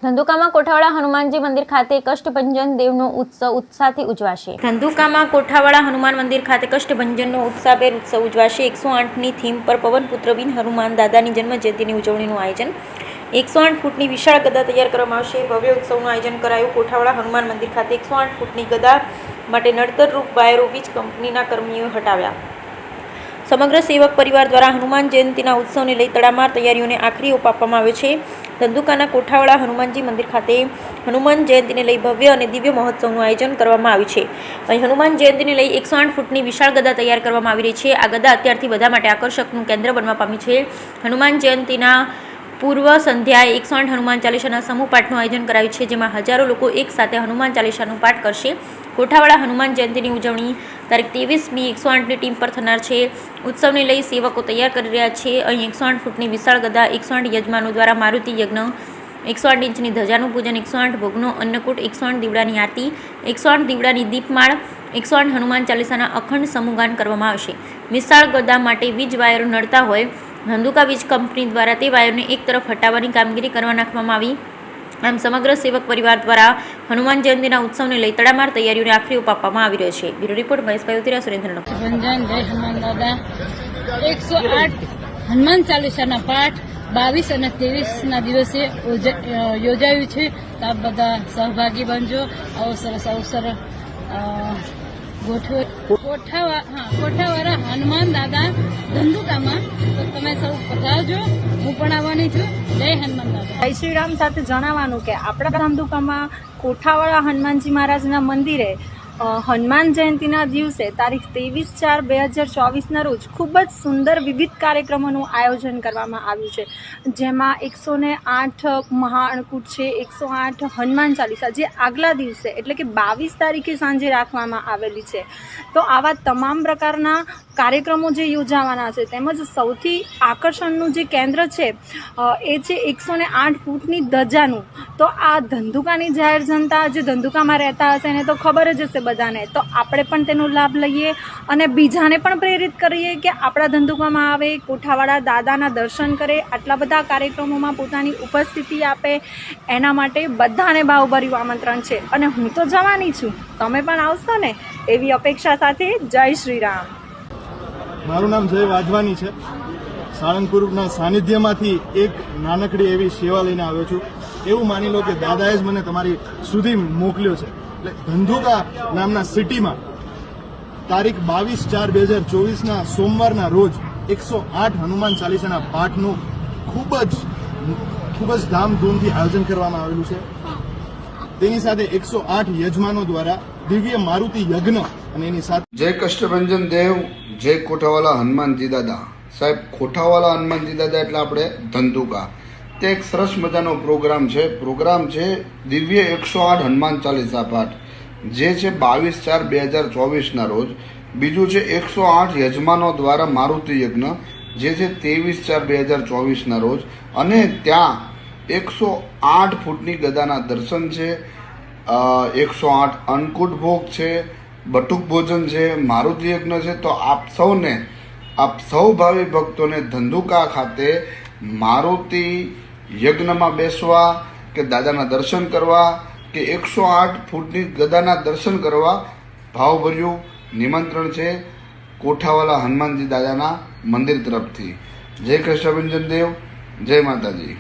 ધંધુકામાં કોઠાવાળા હનુમાનજી મંદિર ખાતે કષ્ટભંજન દેવનો ઉત્સવ ઉત્સાહથી ઉજવાશે। ધંધુકામાં કોઠાવાળા હનુમાન મંદિર ખાતે કષ્ટભંજનનો ઉત્સાહભેર ઉત્સવ ઉજવાશે। 108ની થીમ પર પવનપુત્ર બિન હનુમાન દાદાની જન્મજયંતિની ઉજવણીનું આયોજન। 108 ફૂટની વિશાળ ગદા તૈયાર કરવામાં આવશે। ભવ્ય ઉત્સવનું આયોજન કરાયું। કોઠાવાળા હનુમાન મંદિર ખાતે 108 ફૂટની ગદા માટે નડતરરૂપ વાયરો વીજ કંપનીના કર્મીઓએ હટાવ્યા। સમગ્ર સેવક પરિવાર દ્વારા હનુમાન જયંતિના ઉત્સવને લઈ તડામાર તૈયારીઓને આખરી ઓપ આપવામાં આવ્યો છે। ધંધુકાના કોઠાવાળા હનુમાનજી મંદિર ખાતે હનુમાન જયંતિને લઈ ભવ્ય અને દિવ્ય મહોત્સવનું આયોજન કરવામાં આવ્યું છે। અહીં હનુમાન જયંતિને લઈ 108 ફૂટની વિશાળ ગદા તૈયાર કરવામાં આવી રહી છે। આ ગદા અત્યારથી બધા માટે આકર્ષકનું કેન્દ્ર બનવા પામી છે। હનુમાન જયંતિના પૂર્વ સંધ્યાએ 108 હનુમાન ચાલીસાના સમૂહ પાઠનું આયોજન કરાયું છે, જેમાં હજારો લોકો એક સાથે હનુમાન ચાલીસાનું પાઠ કરશે। કોઠાવાળા હનુમાન જયંતિની ઉજવણી તારીખ 23મી 108ની ટીમ પર થનાર છે। ઉત્સવને લઈ સેવકો તૈયાર કરી રહ્યા છે। અહીં 108 ફૂટની વિશાળ ગદા, 108 યજમાનો દ્વારા મારુતિ યજ્ઞ, 108 ઇંચની ધજાનું પૂજન, 108 ભોગનો અન્નકૂટ, 108 દીવડાની આરતી, 108 દીવડાની દીપમાળ, 108 હનુમાન ચાલીસાના અખંડ સમૂહગાન કરવામાં આવશે। વિશાળ ગદા માટે વીજ વાયરો નડતા હોય ધંધુકા વીજ કંપની દ્વારા તે વાયરને એક તરફ હટાવવાની કામગીરી કરવા નાખવામાં આવી। આમ સમગ્ર સેવક પરિવાર દ્વારા હનુમાન જયંતિના ઉત્સવને લઈ તડામાર તૈયારીઓને આખરી ઓપ આપવામાં આવી રહ્યો છે। બ્યુરો રિપોર્ટ મહેશભાઈ ઉતિરા, સુરેન્દ્રનગર। જય હનુમાન દાદા। 108 હનુમાન ચાલીસાના પાઠ 22 અને 23ના દિવસે યોજાયું છે। તો આપ બધા સહભાગી બનજો। આવો સરસ અવસર કોઠાવાળા હનુમાન દાદા ધંધુકામાં, તો તમે સૌ પધારજો। હું પણ આવવાની છું। જય હનુમાન દાદા। જય શ્રી રામ સાથે જણાવવાનું કે આપણા ધંધુકામાં કોઠાવાળા હનુમાનજી મહારાજના મંદિરે હનુમાન જયંતિના દિવસે તારીખ 23/4/2024ના રોજ ખૂબ જ સુંદર વિવિધ કાર્યક્રમોનું આયોજન કરવામાં આવ્યું છે, જેમાં 108 મહાઅન્નકૂટ છે, 108 હનુમાન ચાલીસા જે આગલા દિવસે એટલે કે 22 તારીખે સાંજે રાખવામાં આવેલી છે। તો આવા તમામ પ્રકારના કાર્યક્રમો જે યોજાવાના છે, તેમજ સૌથી આકર્ષણનું જે કેન્દ્ર છે એ છે 108 ફૂટની ધજાનું। તો આ ધંધુકાની જાહેર જનતા જે ધંધુકામાં રહેતા હશે એને તો ખબર જ હશે બધાને, તો આપણે પણ તેનો લાભ લઈએ અને બીજાને પણ પ્રેરિત કરીએ કે આપણા ધંધુકામાં આવે, કોઠાવાળા દાદાના દર્શન કરે, આટલા બધા કાર્યક્રમોમાં પોતાની ઉપસ્થિતિ આપે। એના માટે બધાને ભાવભર્યું આમંત્રણ છે અને હું તો જવાની છું, તમે પણ આવશો ને એવી અપેક્ષા સાથે। જય શ્રી રામ। મારું નામ જય વાધવાની છે। સાળંગપુરના સાનિધ્યમાંથી એક નાનકડી એવી સેવા લઈને આવ્યો છું। એવું માની લો કે દાદાએ જ મને તમારી સુધી મોકલ્યો છે। એટલે ધંધુકા નામના સિટીમાં તારીખ 22/4/2024ના સોમવારના રોજ 108 હનુમાન ચાલીસાના પાઠનું ખૂબ જ ધામધૂમથી આયોજન કરવામાં આવેલું છે। તેની સાથે 108 યજમાનો દ્વારા દિવ્ય મારુતિ યજ્ઞ અને એની સાથે જય કષ્ટભંજન દેવ, જય કોઠાવાળા હનુમાનજી દાદા। સાહેબ, કોઠાવાળા હનુમાનજી દાદા એટલે આપણે ધંધુકા, તે એક સરસ મજાનો પ્રોગ્રામ છે દિવ્ય 108 હનુમાન ચાલીસા પાઠ, જે છે 22/4/2024ના રોજ। બીજું છે 108 યજમાનો દ્વારા મારુતિ યજ્ઞ, જે છે 23/4/2024ના રોજ। અને ત્યાં 108 ફૂટની ગદાના દર્શન છે, 108 અન્નકૂટ ભોગ છે, બટુક ભોજન છે, મારુતિ યજ્ઞ છે। તો આપ સૌ ભાવિ ભક્તોને ધંધુકા ખાતે મારુતિ યજ્ઞમાં બેસવા કે દાદાના દર્શન કરવા કે 108 ફૂટની ગદાના દર્શન કરવા ભાવભર્યું નિમંત્રણ છે કોઠાવાળા હનુમાનજી દાદાના મંદિર તરફથી। જય કૃષ્ણભંજન દેવ, જય માતાજી।